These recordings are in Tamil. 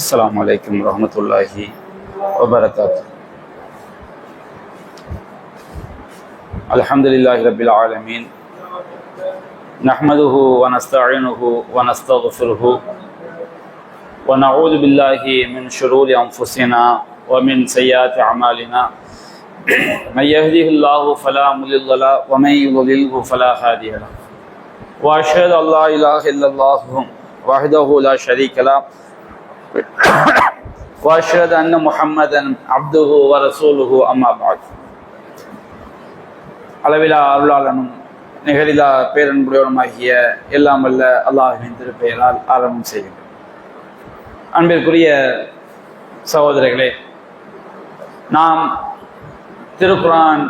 السلام عليكم ورحمة الله وبركاته. الحمد لله رب العالمين، نحمده ونستعينه ونستغفره ونعوذ بالله من شرور أنفسنا ومن سيئات أعمالنا. من يهده الله فلا مضل له ومن يضلله فلا هادي له. وأشهد أن لا إله إلا الله وحده لا شريك له وأشهد أن محمدا عبده ورسوله أما بعد. அளவிலா அருளாளனும் நிகரிலா பேரன்புடையவனுமாகிய எல்லாம் வல்ல அல்லாஹ்வின் திருப்பெயரால் ஆரம்பம் செய்கின்றோம். அன்பிற்குரிய சகோதரர்களே, நாம் திருக்குர்ஆன்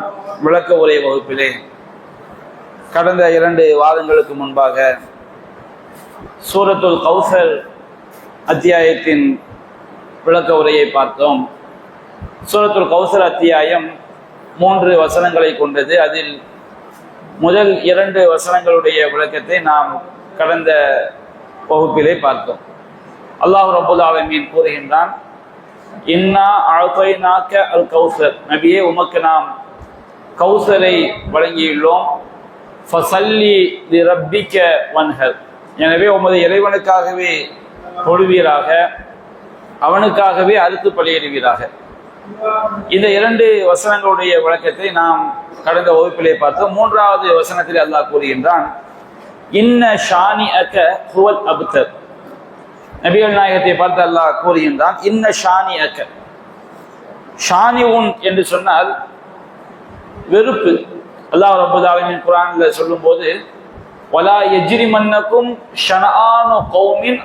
விளக்க உரை வகுப்பிலே கடந்த 2 வாரங்களுக்கு முன்பாக சூரத்துல் கௌசர் அத்தியாயத்தின் விளக்க உரையை பார்த்தோம். சூரத்துல் கௌசர் அத்தியாயம் 3 வசனங்களை கொண்டது. அதில் முதல் 2 வசனங்களுடைய விளக்கத்தை நாம் கடந்த வகுப்பிலே பார்த்தோம். அல்லாஹ் ரப்பல் ஆலமீன் கூறுகின்றான், இன்னா அஅதைனாக அல் கௌசர், நபியே உமக்கு நாம் கௌசரை வழங்கியுள்ளோம். ஃபஸல்லி லிரப்பிக வன்ஹர், எனவே உமது இறைவனுக்காகவே தொழுவீராக, அவனுக்காகவே அறுத்து பலியிடுவீராக. இந்த 2 வசனங்களுடைய விளக்கத்தை நாம் கடந்த வகுப்பிலே பார்த்தோம். 3வது வசனத்தில் அல்லாஹ் கூறுகின்றான், இன்ன ஷானிஅக ஹுவல் அப்தர், நபிகள் நாயகத்தை பார்த்து அல்லாஹ் கூறுகின்றான், இன்ன ஷானிஅக. ஷானிஉன் என்று சொன்னால் வெறுப்பு. அல்லாஹ் ரப்பல் ஆலமீன் குர்ஆன்ல சொல்லும்போது, வலா யஜ்ரிமன்னகும் ஷனஆனு கௌமின்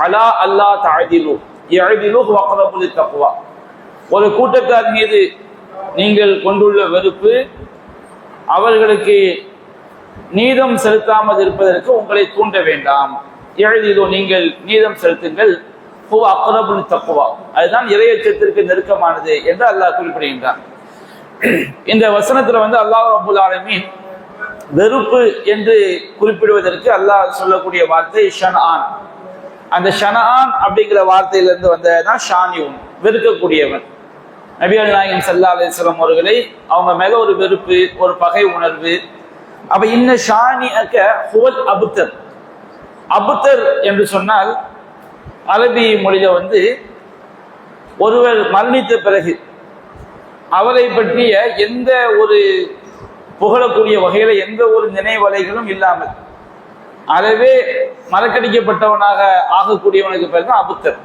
அலா அல்லா தஅதிலு யஅதிலு வஅக்ரபு லித்தக்வா, ஒரு கூட்டத்தார் மீது நீங்கள் கொண்டுள்ள வெறுப்பு அவர்களுக்கு நீதம் செலுத்தாமல் இருப்பதற்கு உங்களை தூண்ட வேண்டாம். யஅதிலு, நீங்கள் நீதம் செலுத்துங்கள். ஹுவ அக்ரபு லித்தக்வா, அதுதான் இறையச்சத்திற்கு நெருக்கமானது என்று அல்லாஹ் குறிப்பிடுகின்றான். இந்த வசனத்துல அல்லாஹ் ரப்பல் ஆலமீன் வெறுப்பு என்று குறிப்பிடுவதற்கு அல்லாஹ் சொல்லக்கூடிய வார்த்தை ஷன்ஆன். அந்த ஷன்ஆன் அப்படிங்கிற வார்த்தையிலிருந்து வந்ததுதான் ஷானிஉன், வெறுக்கக்கூடியவன். நபிகள் நாயகம் ஸல்லல்லாஹு அலைஹி வஸல்லம் அவர்களை அவங்க மேல ஒரு வெறுப்பு, ஒரு பகை உணர்வு. அப்ப இன்ன ஷானிஅக ஹுவல் அப்தர். அப்தர் என்று சொன்னால் அரபி மொழியில ஒருவர் மரணித்த பிறகு அவரை பற்றிய எந்த ஒரு புகழக்கூடிய வகையில எந்த ஒரு நினைவலைகளும் இல்லாமல் அறவே மறக்கடிக்கப்பட்டவனாக ஆகக்கூடியவனுக்கு பேர் தான் அபுத்தர்.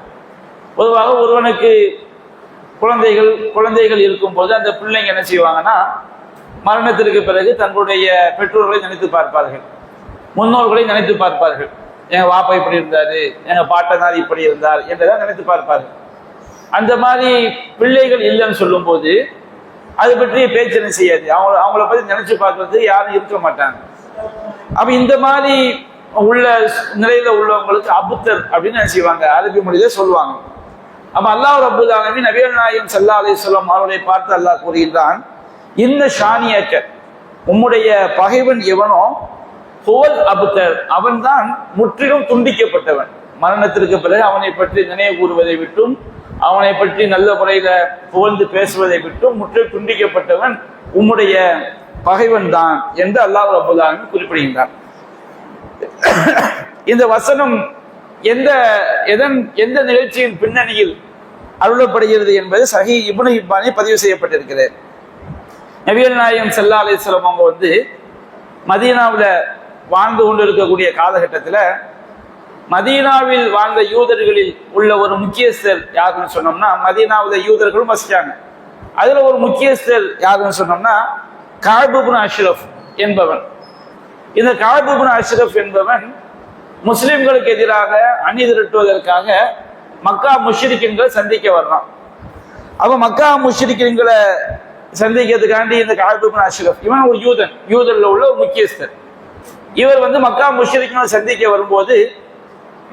பொதுவாக ஒருவனுக்கு குழந்தைகள் இருக்கும் போது அந்த பிள்ளைங்க என்ன செய்வாங்கன்னா, மரணத்திற்கு பிறகு தங்களுடைய பெற்றோர்களை நினைத்து பார்ப்பார்கள், முன்னோர்களை நினைத்து பார்ப்பார்கள். எங்க வாப்பா இப்படி இருந்தாரு, எங்க பாட்டனார் இப்படி இருந்தார் என்றுதான் நினைத்து பார்ப்பார்கள். அந்த மாதிரி பிள்ளைகள் இல்லைன்னு சொல்லும் போது அது பற்றி பேச்சு என்ன செய்யாது, அவங்கள பத்தி நினைச்சு பார்க்கறது யாரும் இருக்க மாட்டாங்க. அப்ப இந்த மாதிரி உள்ள நிலையில உள்ளவங்களுக்கு அபுத்தர் அப்படின்னு என்ன செய்வாங்க, அரபி மொழியில சொல்லுவாங்க. அப்ப அல்லாஹ் ரப்பல் ஆலமீன் நபிகள் நாயகம் ஸல்லல்லாஹு அலைஹி வஸல்லம் அவர்களை பார்த்து அல்லாஹ் கூறுகின்றான், இன்ன ஷானிஅக, உம்முடைய பகைவன் எவனோ ஹுவல் அபுத்தர், அவன்தான் முற்றிலும் துண்டிக்கப்பட்டவன். மரணத்திற்கு பிறகு அவனை பற்றி நினைவு கூறுவதை விட்டும் அவனை பற்றி நல்ல முறையில புகழ்ந்து பேசுவதை விட்டும் முற்றிலும் துண்டிக்கப்பட்டவன் உம்முடைய பகைவன் தான் என்று அல்லாஹ் ரப்பல் ஆலமீன் குறிப்பிடுகின்றான். இந்த வசனம் எந்த நிகழ்ச்சியின் பின்னணியில் அருளப்படுகிறது என்பது சஹீஹ் இப்னு ஹிப்பானில் பதிவு செய்யப்பட்டிருக்கிறது. நபிகள் நாயகம் ஸல்லல்லாஹு அலைஹி வஸல்லம் அவங்க மதீனாவுல வாழ்ந்து கொண்டிருக்கக்கூடிய காலகட்டத்தில் மதீனாவில் வாழ்ந்த யூதர்களில் உள்ள ஒரு முக்கியஸ்தர் யாருன்னு சொன்னோம்னா, மதீனாவில் யூதர்களும் வசிச்சாங்க. அதுல ஒரு முக்கியஸ்தர் யாருன்னு சொன்னோம்னா கஅப் இப்னு அஷ்ரஃப் என்பவன். இந்த கஅப் இப்னு அஷ்ரஃப் என்பவன் முஸ்லிம்களுக்கு எதிராக அணி திரட்டுவதற்காக மக்கா முஷ்ரிக்கீன்களை சந்திக்க வர்றான். அப்ப மக்கா முஷ்ரிக்கீன்களை சந்திக்கிறதுக்காண்டி இந்த கஅப் இப்னு அஷ்ரஃப், இவன் ஒரு யூதர்ல உள்ள ஒரு முக்கியஸ்தர். இவர் மக்கா முஷ்ரிக்கீன்களை சந்திக்க வரும்போது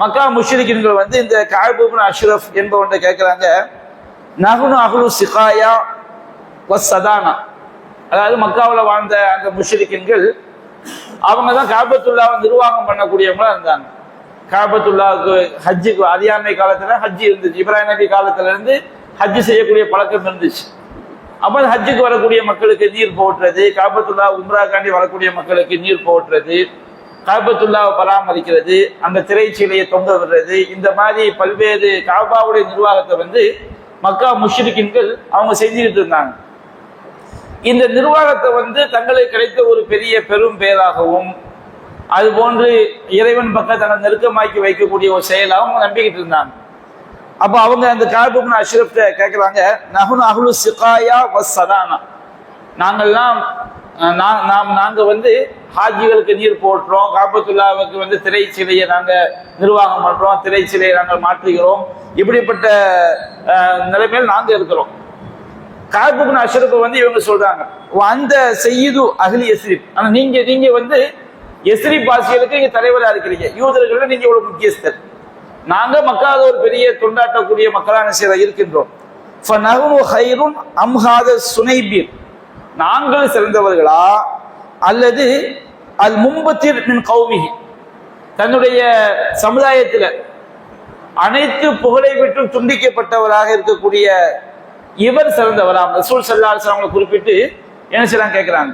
மக்கா முஷ்ரிக்கீன்கள் இந்த கஅப் இப்னு அஷ்ரஃப் என்பவன்கிட்ட கேட்கிறாங்க, நஹ்னு அஹ்லு சிகாயா வஸ்ஸதானா, அதாவது மக்காவில் வாழ்ந்த அந்த முஷ்ரிக்கீன்கள் அவங்க தான் காபத்துல்லாவை நிர்வாகம் பண்ணக்கூடியவங்களா இருந்தாங்க. காபத்துல்லாவுக்கு ஹஜ்ஜுக்கு அறியாமை காலத்துல ஹஜ்ஜி இருந்துச்சு. இப்ராஹிம் நபி காலத்துல இருந்து ஹஜ்ஜு செய்யக்கூடிய பழக்கம் இருந்துச்சு. அப்ப ஹஜ்ஜுக்கு வரக்கூடிய மக்களுக்கு நீர் போட்டுறது, காபத்துல்லா உம்ராக்காண்டி வரக்கூடிய மக்களுக்கு நீர் போட்டுறது, காபத்துல்லாவை பராமரிக்கிறது, அந்த திரைச்சீலையை தொங்க விடுறது, இந்த மாதிரி பல்வேறு காபாவுடைய நிர்வாகத்தை வந்து மக்கா முஷ்ரிக்கின்கள் அவங்க செஞ்சுக்கிட்டு இருந்தாங்க. இந்த நிர்வாகத்தை வந்து தங்களுக்கு கிடைத்த ஒரு பெரிய பெரும் பேராகவும் அது போன்று இறைவன் பக்கம் தங்களை நெருக்கமாக்கி வைக்கக்கூடிய ஒரு செயலாகவும் நம்பிக்கிட்டு இருந்தாங்க. அப்போ அவங்க அந்த கஅப் இப்னு அஷ்ரஃப்ட கேட்குறாங்க, நஹ்னு அஹ்லு ஸிகாயா வஸ்ஸதானா, நாங்கள் வந்து ஹாஜிகளுக்கு நீர் போட்டுறோம், காபத்துல்லாவுக்கு வந்து திரைச்சிலையை நாங்கள் நிர்வாகம் பண்ணுறோம், திரைச்சிலையை நாங்கள் மாற்றுகிறோம், இப்படிப்பட்ட நிலைமையில் நாங்கள் இருக்கிறோம். கஅப் இப்னு அஷ்ரஃப் வந்து இவங்க சொல்றாங்க, அந்த செய்யிது அஹ்லி யஸ்ரிப், ஆனால் நீங்க வந்து யஸ்ரிப் வாசிகளுக்கு இங்கே தலைவராக இருக்கிறீங்க, யூதர்கள் நீங்க ஒரு முக்கியஸ்தர், நாங்க மக்காத ஒரு பெரிய தொண்டாட்டக்கூடிய மக்களான சில இருக்கின்றோம். நாங்கள் சிறந்தவர்களா அல்லது அல் மும்பத்திர் மின் கௌமிஹி, தன்னுடைய சமுதாயத்தில் அனைத்து புகழை விட்டு துண்டிக்கப்பட்டவராக இருக்கக்கூடிய இவர் சிறந்தவராம். ரசூல் ஸல்லல்லாஹு அலைஹி வஸல்லம் குறிப்பிட்டு என்ன செய்யறாங்க கேட்கிறாங்க.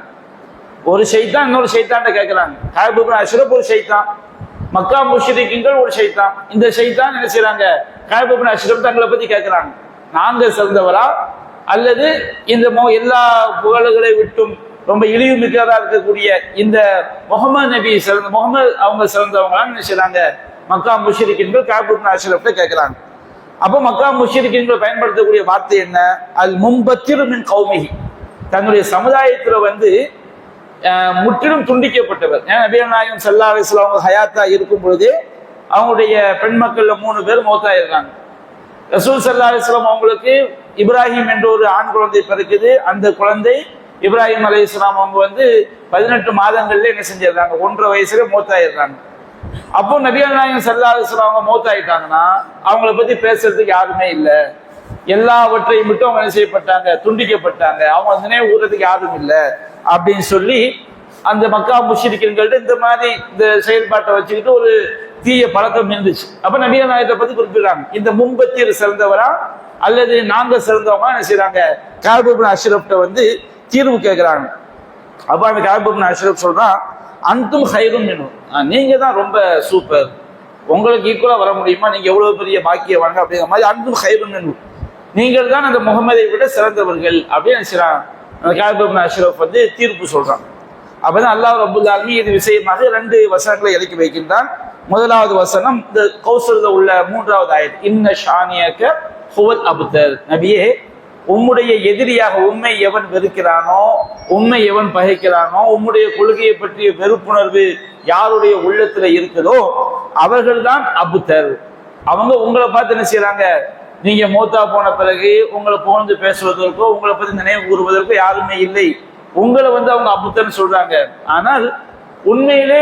ஒரு ஷைத்தான் இன்னொரு ஷைத்தான்ட்ட கேட்கிறாங்க. கஅப் இப்னு அஷ்ரஃப் ஒரு ஷைத்தான், மக்கா முஷ்ரிக்கீன்கள் ஒரு ஷைத்தான். இந்த ஷைத்தான் என்ன செய்யறாங்க, கஅப் இப்னு அஷ்ரஃப் தங்களை பத்தி கேட்கிறாங்க, நாங்க சிறந்தவரா அல்லது இந்த எல்லா புகழ்களை விட்டும் ரொம்ப இழிவு மிக்கதா இருக்கக்கூடிய இந்த முகமது நபி சிறந்த முகமது அவங்க சிறந்தவங்களான்னு என்ன செய்யறாங்க மக்கா முஷ்ரிக்கீன்கள் கஅப் இப்னு அஷ்ரஃப்ட்ட கேட்கிறாங்க. அப்போ மக்கா முஷ்ரிக்கீன்கள் பயன்படுத்தக்கூடிய வார்த்தை என்ன, அல் மும்பத்திர் மின் கௌமிஹி, தன்னுடைய சமுதாயத்துல வந்து முற்றிலும் துண்டிக்கப்பட்டவர். நபிகள் நாயகம் ஸல்லல்லாஹு அலைஹி வஸல்லம் அவங்க ஹயாத்தா இருக்கும் பொழுது அவங்களுடைய பெண் மக்கள்ல 3 பேர் மௌத்தா இருக்காங்க. ரசூல் ஸல்லல்லாஹு அலைஹி வஸல்லம் அவங்களுக்கு இப்ராஹிம் என்ற ஒரு ஆண் குழந்தை பிறக்குது. அந்த குழந்தை இப்ராஹிம் அலைஹிஸ்ஸலாம் அவங்க வந்து 18 மாதங்கள்ல என்ன செஞ்சிருக்காங்க, 1.5 வயசுல மௌத்தாயிடுறாங்க. அப்போ நபிகள் நாயகம் ஸல்லல்லாஹு அலைஹி வஸல்லம் அவங்க மௌத்தாயிட்டாங்கன்னா அவங்கள பத்தி பேசுறதுக்கு யாருமே இல்லை, எல்லாவற்றையும் விட்டு அவங்க என்ன செய்யப்பட்டாங்க, துண்டிக்கப்பட்டாங்க, அவங்க நினைவு கூறதுக்கு யாரும் இல்லை அப்படின்னு சொல்லி அந்த மக்கா முஷ்ரிக்கீன்கள்ட்ட இந்த மாதிரி இந்த செயல்பாட்டை வச்சுக்கிட்டு ஒரு தீய பழக்கம் இருந்துச்சு. அப்ப நபிகள் நாயகத்தை பத்தி குறிப்பிடுறாங்க, இந்த மும்பத்திர் சிறந்தவரா அல்லது நாங்க சிறந்தவங்க என்ன செய்யறாங்க, கஅப் இப்னு அஷ்ரஃப்ட்ட வந்து தீர்வு கேட்கிறாங்க. அப்ப அந்த கஅப் இப்னு அஷ்ரஃப் சொல்றான், அன்தும் ஹைரும் மின்ஹு, நீங்க தான் ரொம்ப சூப்பர், உங்களுக்கு ஈக்குவலா வர முடியுமா, நீங்க எவ்வளவு பெரிய பாக்கியவாங்க அப்படிங்கிற மாதிரி, அன்தும் ஹைரும் மின்ஹு, நீங்கள் தான் அந்த முகமதை விட சிறந்தவர்கள் அப்படின்னு நினைச்சான். அந்த கஅப் இப்னு அஷ்ரஃப் வந்து தீர்ப்பு சொல்றான். அப்பதான் அல்லாஹ் ரப்புல் ஆலமீன் இது விஷயமாக 2 வசனங்களை இறக்கி வைக்கின்றான். முதலாவது வசனம் இந்த கௌசல்ல உள்ள 3வது ஆயத், இன்ன ஷானியக ஹுவல் அப்தர், நபியே உம்முடைய எதிரியாக உம்மை எவன் வெறுக்கிறானோ, உம்மை எவன் பகைக்கிறானோ, உம்முடைய கொள்கையை பற்றிய வெறுப்புணர்வு யாருடைய உள்ளத்துல இருக்குதோ அவர்கள் தான் அபுத்தர். அவங்க உங்களை பார்த்து என்ன செய்யறாங்க, நீங்க மௌத்தா போன பிறகு உங்களை புகழ்ந்து பேசுவதற்கோ உங்களை பத்தி நினைவு கூறுவதற்கோ யாருமே இல்லை, உங்களை வந்து அவங்க அபுத்தர்னு சொல்றாங்க. ஆனால் உண்மையிலே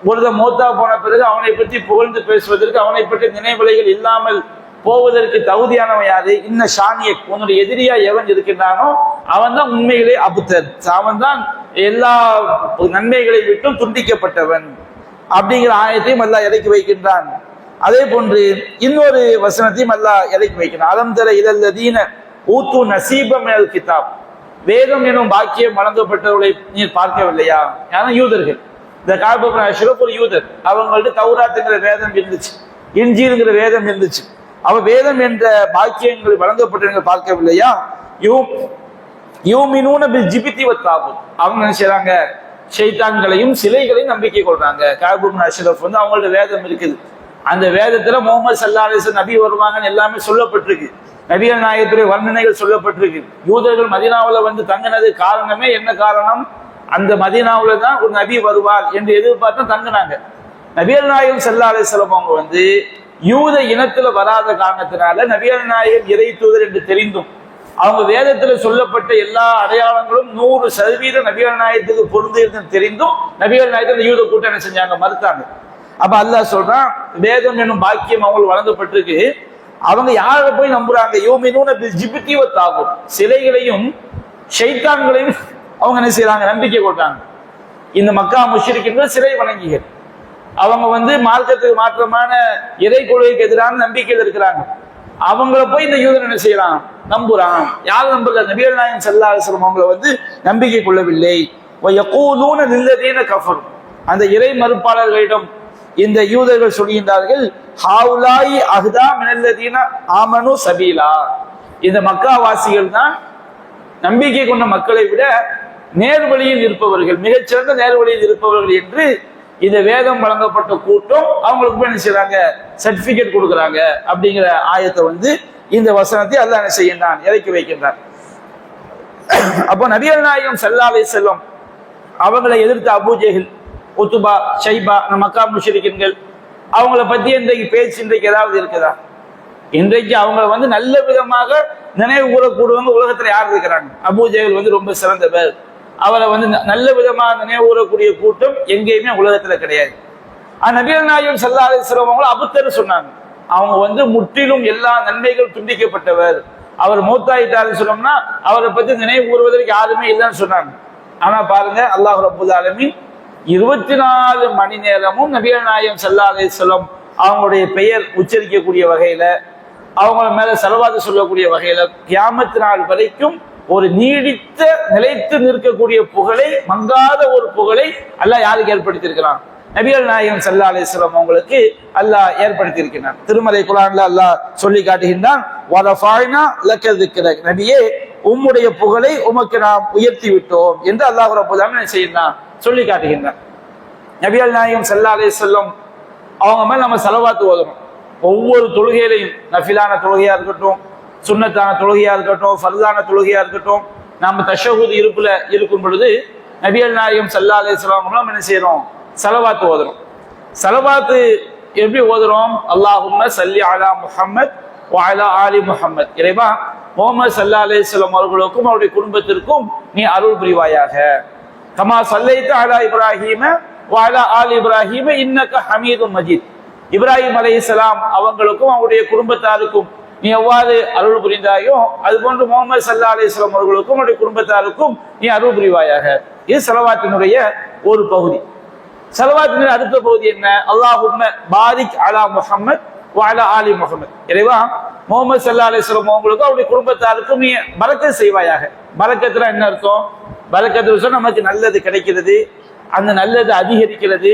ஒருத்தர் மௌத்தா போன பிறகு அவனை பற்றி புகழ்ந்து பேசுவதற்கு, அவனை பற்றி நினைவலைகள் இல்லாமல் போவதற்கு தகுதியானவன் யாரு, இன்ன ஷானியக், உன்னுடைய எதிரியா எவன் இருக்கின்றானோ அவன் தான் உண்மையிலே அபுத்தர், அவன் தான் எல்லா நன்மைகளை விட்டும் துண்டிக்கப்பட்டவன் அப்படிங்கிற ஆயத்தையும் அல்லாஹ் இறக்கி வைக்கின்றான். அதே போன்று இன்னொரு வசனத்தையும் அல்லாஹ் இறக்கி வைக்கிறான், அலம் தர இலல்லதீன ஊத்து நசீபம் மினல் கிதாப், வேதம் எனும் பாக்கியம் வழங்கப்பட்டவர்களை நீர் பார்க்கவில்லையா, ஏன்னா யூதர்கள், இந்த கஅப் இப்னு அஷ்ரஃப் ஒரு யூதர், அவங்கள்ட்ட தௌராத்துங்கிற வேதம் இருந்துச்சு, இன்ஜீல்ங்கிற வேதம் இருந்துச்சு, அவ வேதம் என்ற பாக்கியங்கள் வழங்கப்பட்டவர்கள் பார்க்கவில்லையா, யூமினூன பில் ஜிப்தி வத் தாகுத், அவங்க என்ன செய்றாங்க, ஷைத்தான்களையும் சிலைகளையும் நம்பிக்கை கொள்றாங்க. கஅப் இப்னு அஷ்ரஃப் வந்து அவங்களோட வேதம் இருக்குது, அந்த வேதத்துல முஹம்மது ஸல்லல்லாஹு அலைஹி வஸல்லம் நபி வருவாங்கன்னு எல்லாமே சொல்லப்பட்டிருக்கு, நபிகள் நாயகத்துடைய வர்ணனைகள் சொல்லப்பட்டிருக்கு. யூதர்கள் மதீனாவுல வந்து தங்கினது காரணமே என்ன காரணம், அந்த மதீனாவுல தான் ஒரு நபி வருவார் என்று எதிர்பார்த்து தங்கினாங்க. நபிகள் நாயகம் ஸல்லல்லாஹு அலைஹி வஸல்லம் அவங்க வந்து யூத இனத்துல வராத காரணத்தினால நபிகள் நாயகம் இறை தூதர் என்று தெரிந்தும் அவங்க வேதத்துல சொல்லப்பட்ட எல்லா அடையாளங்களும் 100% நபிகள் நாயகத்துக்கு பொருந்திருந்து தெரிந்தும் நபிகள் நாயகத்தை யூத கூட்டம் என்ன செஞ்சாங்க, மறுத்தாங்க. அப்ப அல்லாஹ் சொல்றான், வேதம் என்னும் பாக்கியம் அவங்களுக்கு வழங்கப்பட்டிருக்கு, அவங்க யாரை போய் நம்புறாங்க, யூமினூன பில் ஜிப்தி வத் தாகுத், சிலைகளையும் ஷைத்தான்களையும் அவங்க என்ன செய்யறாங்க, நம்பிக்கை கொள்றாங்க. இந்த மக்கா முஷ்ரிக்கீன்கள் சிலை வணங்கிகள், அவங்க வந்து மார்க்கத்துக்கு மாற்றமான இறை கொள்கைக்கு எதிரான நம்பிக்கையில் இருக்கிறாங்க. அவங்கள போய் இந்த யூதன் என்ன செய்யறான், நம்புறான். யாரும் நம்புற? நபிகள் நாயகம் ஸல்லல்லாஹு அலைஹி வஸல்லம் அவங்களை வந்து நம்பிக்கை கொள்ளவில்லை. வயகூலூன லில்லதீன கஃபர், அந்த இறை மறுப்பாளர்களிடம் இந்த யூதர்கள் சொல்கின்றார்கள், ஹாவுலாயி அஹ்தா மினல்லதீன ஆமனு சபீலா, இந்த மக்காவாசிகள் தான் நம்பிக்கை கொண்ட மக்களை விட நேர்வழியில் இருப்பவர்கள், மிகச்சிறந்த நேர்வழியில் இருப்பவர்கள் என்று இந்த வேதம் வழங்கப்பட்ட கூட்டம் அவங்களுக்கு என்ன செய்யறாங்க, சர்டிபிகேட் கொடுக்குறாங்க. அப்படிங்கிற ஆயத்தை வந்து இந்த வசனத்தை அல்லாஹ் என்ன செய்கின்றான், இறக்கி வைக்கின்றான். அப்போ நபிகள் நாயகம் ஸல்லல்லாஹு அலைஹி வஸல்லம் அவங்களை எதிர்த்த அபூஜஹில், உத்பா, ஷைபா, மக்கா முஷ்ரிக்கீன்கள், அவங்கள பத்தி இன்றைக்கு பேச்சு இன்றைக்கு ஏதாவது இருக்குதா? இன்றைக்கு அவங்களை வந்து நல்ல விதமாக நினைவு கூறக்கூடியவங்க உலகத்துல யார் இருக்கிறாங்க? அபூஜஹில் வந்து ரொம்ப சிறந்தவர், அவரை வந்து நல்ல விதமாக நினைவு கூறக்கூடிய கூட்டம் எங்கேயுமே உலகத்துல கிடையாது. நபிகள் நாயகம் ஸல்லல்லாஹு அலைஹி வஸல்லம் அவங்களை அபுத்தர் சொன்னாங்க. அவங்க வந்து முற்றிலும் எல்லா நன்மைகள் துண்டிக்கப்பட்டவர், அவர் மூத்தாயிட்டாருன்னு சொன்னோம்னா அவரை பத்தி நினைவு கூறுவதற்கு யாருமே இல்லைன்னு சொன்னாங்க. ஆனா பாருங்க, அல்லாஹ் ரப்பல் ஆலமீன் 24 மணி நேரமும் நபிகள் நாயகம் ஸல்லல்லாஹு அலைஹி வஸல்லம் அவங்களுடைய பெயர் உச்சரிக்கக்கூடிய வகையில, அவங்க மேல ஸலவாத் சொல்லக்கூடிய வகையில கியாமத் நாள் வரைக்கும் ஒரு நீடித்த நிலைத்து நிற்கக்கூடிய புகழை, மங்காத ஒரு புகழை அல்லாஹ் யாருக்கு ஏற்படுத்தியிருக்கிறான்? நபிகள் நாயகம் ஸல்லல்லாஹு அலைஹி வஸல்லம் அவங்களுக்கு அல்லாஹ் ஏற்படுத்தியிருக்கிறான். திருமலை குர்ஆன்ல அல்லாஹ் சொல்லி காட்டுகின்றான், வரஃபஅனா லக ذிக்ரக், நபியே உம்முடைய புகழை உமக்கு நாம் உயர்த்தி விட்டோம் என்று அல்லாஹ் ரப்பல் ஆலமீன் செய்கிறான், சொல்லி காட்டுகின்றான். நபிகள் நாயகம் ஸல்லல்லாஹு அலைஹி வஸல்லம் அவங்க மேல நம்ம ஸலவாத் ஓதணும். ஒவ்வொரு தொழுகையிலையும், நஃபிலான தொழுகையா இருக்கட்டும், சுன்னத்தான தொழுகையா இருக்கட்டும், ஃபர்தான தொழுகையா இருக்கட்டும், நாம தஷஹுத் இருப்புல இருக்கும் பொழுது நபிகள் நாயகம் ஸல்லல்லாஹு அலைஹி வஸல்லம் என்ன செய்யறோம், ஸலவாத் ஓதுறோம். ஸலவாத் எப்படி ஓதுறோம்? அல்லாஹும்ம ஸல்லி அலா முஹம்மத் வ அலா ஆலி முஹம்மத், இறைவா முஹம்மது ஸல்லல்லாஹு அலைஹி வஸல்லம் அவர்களுக்கும் அவருடைய குடும்பத்திற்கும் நீ அருள் புரிவாயாக. கமா ஸல்லைத அலா இப்ராஹீம வ அலா ஆலி இப்ராஹீம இன்னக ஹமீதும் மஜீத், இப்ராஹிம் அலைஹிஸ்ஸலாம் அவங்களுக்கும் அவருடைய குடும்பத்தாருக்கும் நீ எவ்வாறு அருள் புரிந்தாயோ அதுபோன்று முஹம்மது ஸல்லல்லாஹு அலைஹி வஸல்லம் அவர்களுக்கும் அவருடைய குடும்பத்தாருக்கும் நீ அருள் புரிவாயாக. இது ஸலவாத்தினுடைய ஒரு பகுதி. ஸலவாத்தினுடைய அடுத்த பகுதி என்ன? அல்லாஹும்ம பாரிக் அலா முஹம்மத் வ அலா ஆலி முஹம்மத், இறைவா முஹம்மது ஸல்லல்லாஹு அலைஹி வஸல்லம் அவங்களுக்கும் அவருடைய குடும்பத்தாருக்கும் நீ பரக்கத் செய்வாயாக. பரக்கத்துல என்ன அர்த்தம்? பரக்கத்து நமக்கு நல்லது கிடைக்கிறது, அந்த நல்லது அதிகரிக்கிறது,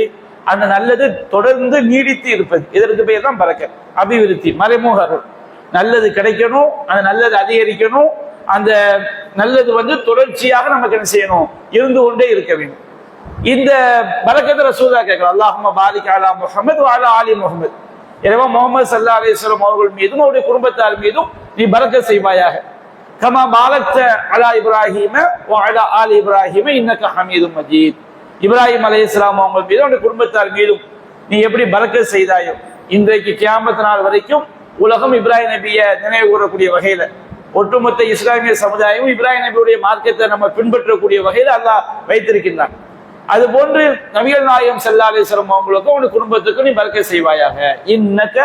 அந்த நல்லது தொடர்ந்து நீடித்து இருப்பது, இதற்கு பேர் தான் பரக்கத், அபிவிருத்தி, மறைமுக அருள். நல்லது கிடைக்கணும், அந்த நல்லது அதிகரிக்கணும், அந்த நல்லது வந்து தொடர்ச்சியாக நமக்கு என்ன செய்யணும், இருந்து கொண்டே இருக்க வேண்டும். இந்த பரக்கத்தை ரசூலா கேட்கிறோம், அல்லாஹும்ம பாரிக் அலா முஹம்மத் வ அலா ஆலி முஹம்மத், இறைவா முஹம்மது ஸல்லல்லாஹு அலைஹி வஸல்லம் அவர்கள் மீதும் அவருடைய குடும்பத்தார் மீதும் நீ பரக்கத் செய்வாயாக. கமா பாரக்த அலா இப்ராஹீம வ அலா ஆலி இப்ராஹீம இன்னக ஹமீதும் மஜீத், இப்ராஹிம் அலைஹிஸ்ஸலாம் அவங்க மீதும் அவருடைய குடும்பத்தார் மீதும் நீ எப்படி பரக்கத் செய்தாயோ, இன்றைக்கு கியாமத் நாள் வரைக்கும் உலகம் இப்ராஹிம் நபியை நினைவு கூறக்கூடிய வகையில, ஒட்டுமொத்த இஸ்லாமிய சமுதாயமும் இப்ராஹிம் நபியுடைய மார்க்கத்தை நம்ம பின்பற்றக்கூடிய வகையில அல்லாஹ் வைத்திருக்கின்றான். அது போன்று நபிகள் நாயகம் ஸல்லல்லாஹு அலைஹி வஸல்லம் அவங்களுக்கும் அவருடைய குடும்பத்துக்கும் நீ பரக்கத் செய்வாயாக. இன்னக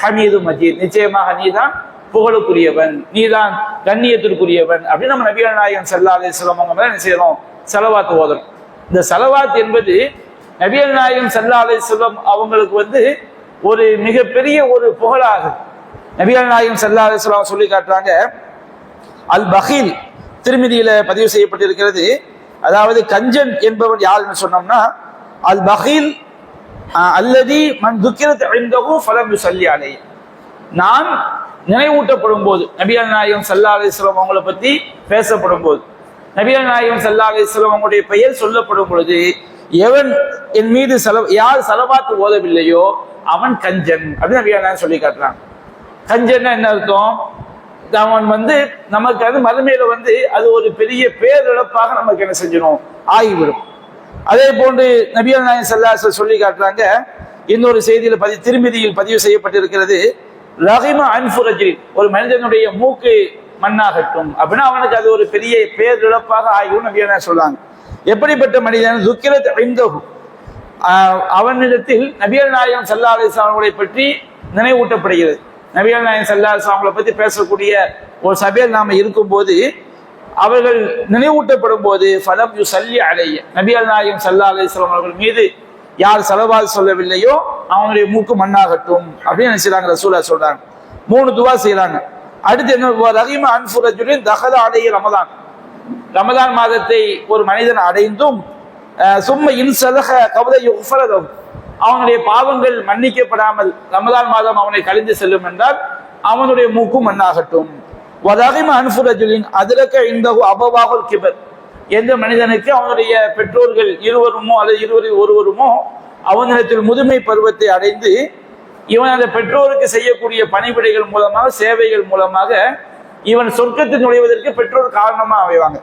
ஹமீதும் மஜீத், நிச்சயமாக நீதான் புகழுக்குரியவன், நீதான் கண்ணியத்திற்குரியவன் அப்படின்னு நம்ம நபிகள் நாயகம் ஸல்லல்லாஹு அலைஹி வஸல்லம் அவங்க மேல என்ன செய்யறோம், ஸலவாத் ஓதணும். இந்த ஸலவாத் என்பது நபிகள் நாயகம் ஸல்லல்லாஹு அலைஹி வஸல்லம் அவங்களுக்கு வந்து ஒரு மிகப்பெரிய ஒரு புகழாகும். நபிகள் நாயகம் ஸல்லல்லாஹு அலைஹி வஸல்லம் சொல்லி காட்டுறாங்க, அல் பஹீல் திருமிதியில பதிவு செய்யப்பட்டிருக்கிறது. அதாவது கஞ்சன் என்பவன் யாருன்னு சொன்னோம்னா, அல் பஹீல் அல்லதி மன் துக்கிரத் இன்தஹு ஃபலம் யுஸல்லி அலைஹி, நான் நினைவூட்டப்படும் போது, நபிகள் நாயகம் ஸல்லல்லாஹு அலைஹி வஸல்லம் அவங்கள பத்தி பேசப்படும் போது, நபிகள் நாயகம் ஸல்லல்லாஹு அலைஹி வஸல்லம் அவங்களுடைய பெயர் சொல்லப்படும் பொழுது, எவன் என் மீது யார் ஸலவாத் ஓதவில்லையோ அவன் கஞ்சன் அப்படின்னு நபிகள் நாயகம் சொல்லி காட்டுறான். கஞ்சன்னா என்ன அர்த்தம்? அவன் வந்து நமக்கு அது மறுமையில வந்து அது ஒரு பெரிய பேரிழப்பாக நமக்கு என்ன செஞ்சிடும், ஆகிவிடும். அதே போன்று நபிகள் நாயகம் ஸல்லல்லாஹு அலைஹி வஸல்லம் சொல்லி காட்டுறாங்க, இன்னொரு செய்தியில திருமதியில் பதிவு செய்யப்பட்டிருக்கிறது, ரஹிம அன்ஃபு ரஜில், ஒரு மனிதனுடைய மூக்கு மண்ணாகட்டும் அப்படின்னா அவனுக்கு அது ஒரு பெரிய பேரிழப்பாக ஆகிடும் நபிகள் நாயகம் சொல்றாங்க. எப்படிப்பட்ட மனிதன்? துக்கிரத் இன்தஹு, அவனிடத்தில் நபிகள் நாயகம் ஸல்லல்லாஹு அலைஹி வஸல்லம் அவர்களை பற்றி நினைவூட்டப்படுகிறது. நபிகள் நாயகம் ஸல்லல்லாஹு அலைஹி வஸல்லம் அவர்களை பற்றி பேசக்கூடிய ஒரு சபையில் நாம இருக்கும்போது அவர்கள் நினைவூட்டப்படும் போது ஃபலம் யுஸல்லி அலைஹி, நபிகள் நாயகம் ஸல்லல்லாஹு அலைஹி வஸல்லம் அவர்கள் மீது யார் ஸலவாத் சொல்லவில்லையோ அவனுடைய மூக்கு மண்ணாகட்டும் அப்படின்னு நினைச்சாங்க ரசூலுல்லாஹ் சொல்றாங்க. 3 துவா செய்யறாங்க. அடுத்து என்ன, ரஹீம அன்ஃபு ரஜுலின் தஹல அலைஹி ரமதான், ரமதான் மாதத்தை ஒரு மனிதன் அடைந்தும் சும்ம இன்சலஹ கபல யுஃபர லஹு, அவனுடைய பாவங்கள் மன்னிக்கப்படாமல் ரமதான் மாதம் அவனை கழிந்து செல்லும் என்றால் அவனுடைய மூக்கு மண்ணாகட்டும். வதகிம அன்ஃபு ரஜுலின் அதுலக இந்தஹு அபவாஹுல் கிபர், எந்த மனிதனுக்கு அவனுடைய பெற்றோர்கள் இருவருமோ அல்லது இருவரில் ஒருவருமோ அவனிடத்தில் முதுமை பருவத்தை அடைந்து இவன் அந்த பெற்றோருக்கு செய்யக்கூடிய பணிவிடைகள் மூலமாக சேவைகள் மூலமாக இவன் சொர்க்கத்தில் நுழைவதற்கு பெற்றோர் காரணமா அமைவாங்க.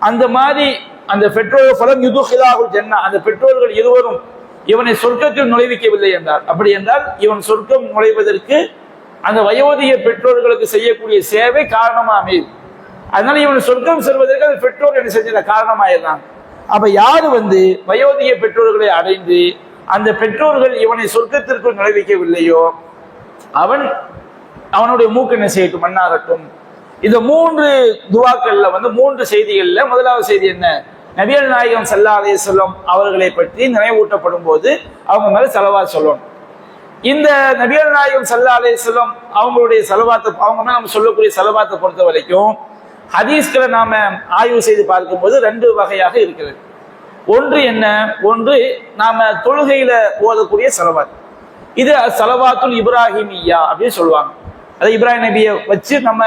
அந்த மாதிரி அந்த பெற்றோர் பலம் யுதுஹிலாஹுல் ஜன்னா, அந்த பெற்றோர்கள் இருவரும் இவனை சொர்க்கத்தில் நுழைவிக்கவில்லை என்றால், அப்படி என்றால் இவன் சொர்க்கம் நுழைவதற்கு அந்த வயோதிக பெற்றோர்களுக்கு செய்யக்கூடிய சேவை காரணமா அமையுது. அதனால இவன் சொர்க்கம் செல்வதற்கு அந்த பெற்றோர் என்ன செஞ்ச காரணமாயிருந்தான். அப்ப யாரு வயோதிக பெற்றோர்களை அடைந்து அந்த பெற்றோர்கள் இவனை சொர்க்கத்திற்குள் நுழைவிக்கவில்லையோ அவனுடைய மூக்கு என்ன செய்யட்டும், மண்ணாகட்டும். இந்த 3 துவாக்கள்ல 3 செய்திகள்ல முதலாவது செய்தி என்ன, நபிகள் நாயகம் ஸல்லல்லாஹு அலைஹி வஸல்லம் அவர்களை பற்றி நினைவூட்டப்படும் போது அவங்க மேல ஸலவாத் சொல்லணும். இந்த நபிகள் நாயகம் ஸல்லல்லாஹு அலைஹி வஸல்லம் அவங்களுடைய ஸலவாத்தை, அவங்க மேல நம்ம சொல்லக்கூடிய ஸலவாத்தை பொறுத்த வரைக்கும் ஹதீஸ்களை நாம ஆய்வு செய்து பார்க்கும்போது 2 வகையாக இருக்கிறது. ஒன்று என்ன, ஒன்று நாம தொழுகையில ஓதக்கூடிய ஸலவாத், இது ஸலவாத்துல் இப்ராஹிமியா அப்படின்னு சொல்லுவாங்க. அது இப்ராஹிம் நபியை வச்சு நம்ம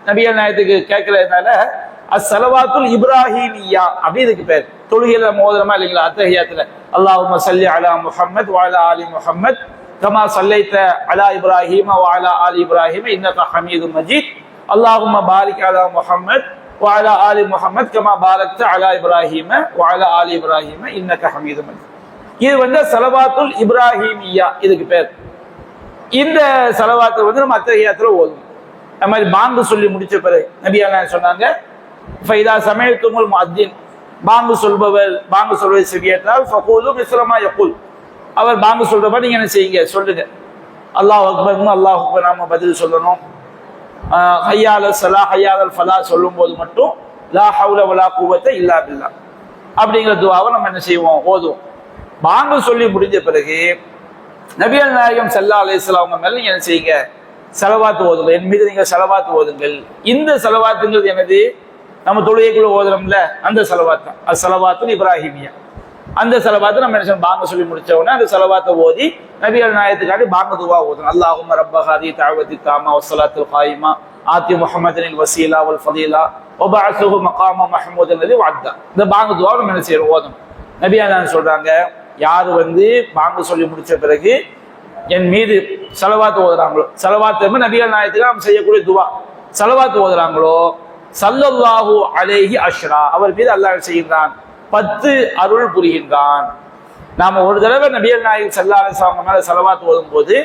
நபிகள் நாயகத்துக்கு கேட்கறதுனால ஸலவாத்துல் இப்ராஹிமியா அப்படி இதுக்கு பேர். தொழுகையில நம்ம ஓதுறோமா இல்லைங்களா, அத்தஹியாத்துல அல்லாஹும்ம ஸல்லி அலா முஹம்மத் வ அலா ஆலி முஹம்மத் கமா ஸல்லைத அலா இப்ராஹீம வ அலா ஆலி இப்ராஹீம இன்னக ஹமீதும் மஜீத் அல்லாஹும்ம பாரிக் அலா முஹம்மத் வ அலா ஆலி முஹம்மத் கமா பாரக்த அலா இப்ராஹீம வ அலா ஆலி இப்ராஹீம இன்னக ஹமீதும் மஜீத். இது ஸலவாத்துல் இப்ராஹிமியா இதுக்கு பேர். இந்த ஸலவாத்தை நம்ம அத்தஹியாத்துல ஓதும். அது மாதிரி பாங்கு சொல்லி முடிச்ச பிறகு நபிகள் சொன்னாங்க, ஃபைதா சமயத்துமுல் முஅத்தின், பாங்கு சொல்வதை செவியேற்றால் ஃபகூலு மிஸ்லமா யகூல், அவர் பாங்கு சொல்றப்ப நீங்க என்ன செய்யுங்க, சொல்லுங்க அல்லாஹ் அக்பர், அல்லாஹ் அக்பர் நாம பதில் சொல்லணும். ஹய்யால் ஸலா ஹய்யால் ஃபலா சொல்லும் போது மட்டும் லா ஹவுல வலா குவத்த இல்லா பில்லா அப்படிங்கிற துஆவை நம்ம என்ன செய்வோம், ஓதுவோம். பாங்கு சொல்லி முடிஞ்ச பிறகு நபிகள் நாயகம் ஸல்லல்லாஹு அலைஹி வஸல்லம் அவங்க மேல நீங்க என்ன செய்யுங்க, ஸலவாத் ஓதுங்க, என் மீது நீங்க ஸலவாத் ஓதுங்கள். இந்த ஸலவாத்துங்கிறது என்னது, நம்ம தொழுகைக்குள்ள ஓதுறோம்ல அந்த ஸலவாத் தான், ஸலவாத்துல் இப்ராஹிமியா. அந்த ஸலவாத்தை நம்ம என்ன செய்யணும், பாங்கு சொல்லி முடிச்ச உடனே அந்த ஸலவாத்தை ஓதி நபிகள் நாயகத்துக்காண்டி பாங்கு துஆ ஓதணும். அல்லாஹும்ம ரப்ப ஹாதி தஅவத்தி தாமா வஸ்ஸலாத்துல் காயிமா ஆதி முஹம்மதினில் வஸீலா வல் ஃபதீலா வபஅஸஹு மகாம மஹ்மூதன் அல்லதி வஅத்தா. இந்த பாங்கு துஆ நம்ம என்ன செய்யணும், ஓதணும். நபிகள் சொல்றாங்க, யாரு பாங்கு சொல்லி முடிச்ச பிறகு என் மீது ஸலவாத் ஓதுறாங்களோ, ஸலவாத் நபிகள் நாயகத்துக்கு நாம் செய்யக்கூடிய துஆ, ஸலவாத் ஓதுறாங்களோ ஸல்லல்லாஹு அலைஹி அஷ்ரா, அவர் மீது அல்லாஹ் செய்கின்றான் 10 அருள் புரிகின்றான். நாம ஒரு தடவை நபிகள் நாயகம் ஸல்லல்லாஹு அலைஹி வஸல்லம் மேல ஸலவாத் ஓதும் போது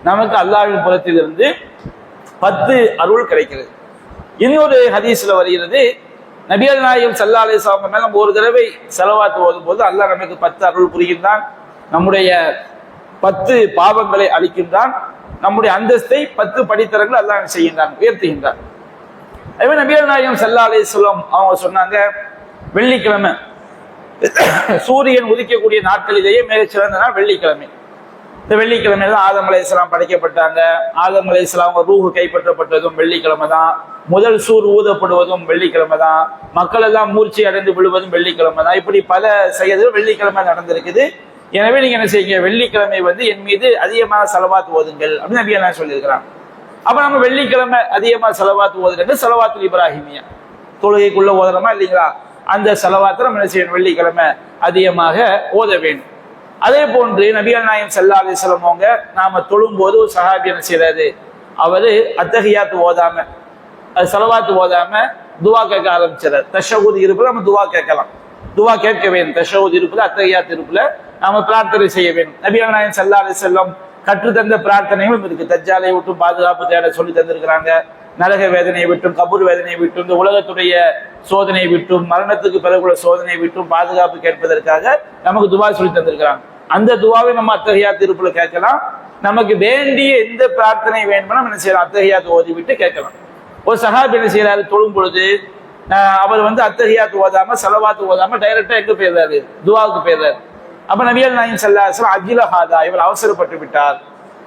நமக்கு அல்லாஹ்வின் புறத்திலிருந்து 10 அருள் கிடைக்கிறது. இன்னொரு ஹதீஸ்ல வருகிறது, நபிகள் நாயகம் ஸல்லல்லாஹு அலைஹி வஸல்லம் மேல ஒரு தடவை ஸலவாத் ஓதும் போது அல்லாஹ் நமக்கு 10 அருள் புரிகின்றான், நம்முடைய 10 பாவங்களை அழிக்கின்றான், நம்முடைய அந்தஸ்தை 10 படித்தரங்கள் அல்லாஹ் செய்கின்றான், உயர்த்துகின்றான். அதே நபிகள் நாயகம் ஸல்லல்லாஹு அலைஹி வஸல்லம் அவங்க சொன்னாங்க, வெள்ளிக்கிழமை சூரியன் உதிக்கக்கூடிய நாட்களிலேயே மிகச் சிறந்த நாள் வெள்ளிக்கிழமை. இந்த வெள்ளிக்கிழமையில தான் ஆதம் அலைஹிஸ்ஸலாம் படைக்கப்பட்டாங்க. ஆதம் அலைஹிஸ்ஸலாம் ரூஹு கைப்பற்றப்பட்டதும் வெள்ளிக்கிழமை தான். முதல் சூர் ஊதப்படுவதும் வெள்ளிக்கிழமை தான். மக்கள் எல்லாம் மூர்ச்சி அடைந்து விழுவதும் வெள்ளிக்கிழமை தான். இப்படி பல செயல்கள் வெள்ளிக்கிழமை நடந்திருக்குது. எனவே நீங்க என்ன செய்யுங்க, வெள்ளிக்கிழமை என் மீது அதிகமாக ஸலவாத் ஓதுங்கள் அப்படின்னு நபி என்ன சொல்லியிருக்கிறாங்க. அப்ப நம்ம வெள்ளிக்கிழமை அதிகமாக ஸலவாத் ஓதுறது ஸலவாத்துல் இப்ராஹிமியா, தொழுகைக்குள்ள ஓதுறோமா இல்லைங்களா, அந்த ஸலவாத்தை நம்ம என்ன செய்யணும், வெள்ளிக்கிழமை அதிகமாக ஓத வேண்டும். அதே போன்று நபிகள் நாயகம் ஸல்லல்லாஹு அலைஹி வஸல்லம் அவங்க நாம தொழும் போது ஒரு சஹாபி என்ன செய்யறாரு, அவரு அத்தஹியாத் ஓதாம ஸலவாத் ஓதாம துவா கேட்க ஆரம்பிச்சாரு. தஷஹுத் இருப்புல நம்ம துவா கேட்கலாம், துவா கேட்க வேண்டும். தஷஹுத் இருப்புல அத்தஹியாத் இருப்புல நாம பிரார்த்தனை செய்ய வேண்டும். நபிகள் நாயகம் ஸல்லல்லாஹு அலைஹி வஸல்லம் கற்றுத்தந்த பிரார்த்தனைகளும் இருக்கு. தஜ்ஜாலை விட்டும் பாதுகாப்பு தேட சொல்லி தந்திருக்கிறாங்க. நரக வேதனையை விட்டும், கபூர் வேதனையை விட்டும், இந்த உலகத்துடைய சோதனையை விட்டும், மரணத்துக்கு பிறகுள்ள சோதனையை விட்டும் பாதுகாப்பு கேட்பதற்காக நமக்கு துவா சொல்லி தந்திருக்கிறாங்க. அந்த துவாவை நம்ம அத்தஹியாத் இருப்புல கேட்கலாம். நமக்கு வேண்டிய எந்த பிரார்த்தனை வேணும்னா நம்ம என்ன செய்யலாம், அத்தஹியாத் ஓதி விட்டு கேட்கலாம். ஒரு சஹாபி என்ன செய்யறாரு, தொழும் பொழுது அவர் அத்தஹியாத் ஓதாம ஸலவாத் ஓதாம டைரக்டா எங்க போயிடுறாரு, துவாவுக்கு போயிடுறாரு. அப்ப நபிகள் நாயகம் ஸல்லல்லாஹு அலைஹி வஸல்லம் அஜ்ல ஹாதா, இவர் அவசரப்பட்டு விட்டார்.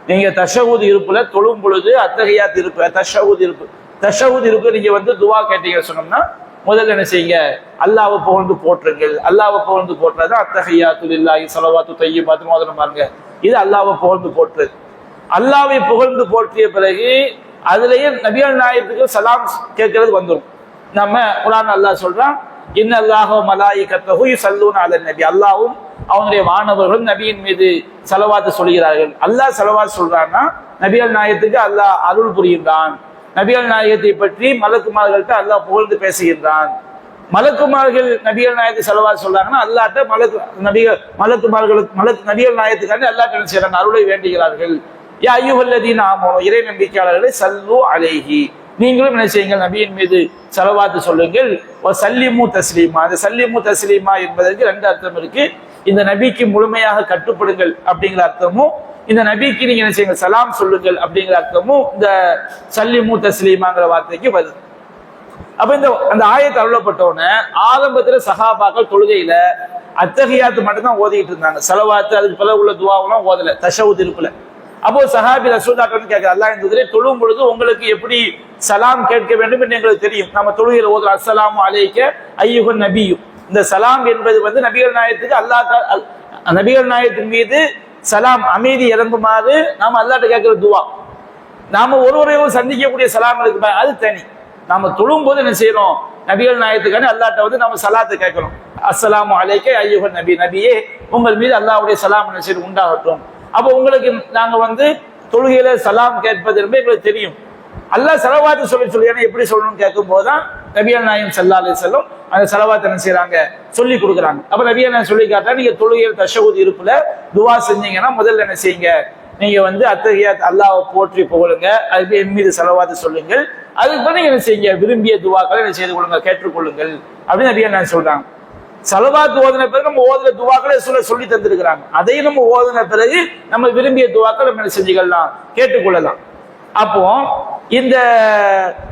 நீங்க தஷஹூத் இருப்புல தொழும் பொழுது அத்தஹியாத் இருப்பு, தஷஹூத் இருப்பு நீங்க வந்து துவா கேட்டீங்க சொன்னோம்னா முதல்ல என்ன செய்யுங்க, அல்லாஹ்வை புகழ்ந்து போற்றுங்கள். அல்லாஹ்வை புகழ்ந்து போற்றுறது அத்தஹியாத்து லில்லாஹி ஸலவாத்து தய்யிபாத்து முதல்ல பாருங்க, இது அல்லாஹ்வை புகழ்ந்து போற்றுறது. அல்லாஹ்வை புகழ்ந்து போற்றிய பிறகு அதுலயே நபிகள் நாயகத்துக்கு சலாம் கேட்கறது வந்துடும். நம்ம குர்ஆன் அல்லாஹ் சொல்றான், இன்னல்லாஹ வ மலாயிகத்தஹு யுஸல்லூன அலன் நபி, அல்லாஹ்வும் அவனுடைய வானவர்களும் நபியின் மீது ஸலவாத் சொல்கிறார்கள். அல்லாஹ் ஸலவாத் சொல்றான்னா நபிகள் நாயகத்துக்கு அல்லாஹ் அருள் புரிகின்றான். நபிகள் நாயகத்தை பற்றி மலக்குமார்கள்ட்ட அல்லாஹ் புகழ்ந்து பேசுகின்றான். மலக்குமார்கள் நபிகள் நாயகத்தை ஸலவாத் சொல்றாங்கன்னா அல்லாஹ்ட்ட நபிகள் நாயகத்துக்காண்டி அல்லாஹ் என்ன செய்றாங்க, அருளை வேண்டுகிறார்கள். யா அய்யுஹல்லதீன ஆமனூ, இறை நம்பிக்கையாளர்களை சல்லு அலைஹி, நீங்களும் என்ன செய்யுங்கள், நபியின் மீது ஸலவாத் சொல்லுங்கள். சல்லிமு தஸ்லீமா, அந்த சல்லிமு தஸ்லீமா என்பதற்கு ரெண்டு அர்த்தம் இருக்கு. இந்த நபிக்கு முழுமையாக கட்டுப்படுங்கள் அப்படிங்கிற அர்த்தமும், இந்த நபிக்கு நீங்க என்ன செய்யுங்க, சலாம் சொல்லுங்கள் அப்படிங்கிற அர்த்தமும் இந்த சல்லிமு தஸ்லீமாங்கிற வார்த்தைக்கு வருது. அப்ப இந்த அந்த ஆயத்து அருளப்பட்டவுடனே ஆரம்பத்துல சஹாபாக்கள் தொழுகையில அத்தஹியாத்து மட்டும்தான் ஓதிட்டு இருந்தாங்க. ஸலவாத்து அதுக்கு பிறகு உள்ள துவாவெல்லாம் ஓதல, தஷஹூத் இருப்புல. அப்போ சஹாபி ரசூலுல்லாஹ் கேட்க, அல்லாஹ் இந்த தொழும் பொழுது உங்களுக்கு எப்படி சலாம் கேட்க வேண்டும் என்று எங்களுக்கு தெரியும். நம்ம தொழுகையில ஓதுற அஸ்ஸலாமு அலைக்க அய்யுஹன் நபியு, இந்த சலாம் என்பது வந்து நபிகள் நாயகத்துக்கு நபிகள் நாயகத்தின் மீது சலாம் அமைதி இறங்குமாறு நாம அல்லாஹ்ட்ட கேட்கிற துவா. நாம ஒருவரையும் சந்திக்கக்கூடிய சலாம் இருக்கு, அது தனி. நாம தொழும் போது என்ன செய்யறோம், நபிகள் நாயகத்துக்கான அல்லாஹ்ட்ட வந்து நம்ம சலாத்தை கேட்கிறோம். அஸ்ஸலாமு அலைக்க அய்யுஹன் நபி, நபியே உங்கள் மீது அல்லாஹ்வுடைய சலாம் என்ன செய்ய உண்டாகட்டும். அப்போ உங்களுக்கு நாங்க வந்து தொழுகையில சலாம் கேட்பது எங்களுக்கு தெரியும். அல்லாஹ் ஸலவாத் சொல்லி எப்படி சொல்லணும்னு கேட்கும் போதுதான் நபிகள் நாயகம் ஸல்லல்லாஹு அலைஹி வஸல்லம் அந்த ஸலவாத் என்ன செய்யறாங்க, சொல்லி கொடுக்குறாங்க. அப்ப நபிகள் நாயகம் சொல்லி காட்டா, நீங்க தொழுகையில் தஷஹூத் இருப்புல துவா செஞ்சீங்கன்னா முதல்ல என்ன செய்யுங்க, நீங்க வந்து அத்தஹியாத் அல்லாஹ்வை போற்றி புகழுங்க, அதுக்கு என் மீது ஸலவாத் சொல்லுங்கள். அதுக்கு நீங்க என்ன செய்யுங்க, விரும்பிய துவாக்களை என்ன செய்து கொள்ளுங்க, கேட்டுக்கொள்ளுங்கள் அப்படின்னு நபிகள் நாயகம் சொல்றாங்க. ஸலவாத் ஓதின பிறகு நம்ம ஓதுற துவாக்களை சொல்லி தந்திருக்கிறாங்க. அதையும் நம்ம ஓதின பிறகு நம்ம விரும்பிய துவாக்களை நம்ம செஞ்சுக்கலாம், கேட்டுக்கொள்ளலாம். அப்போ இந்த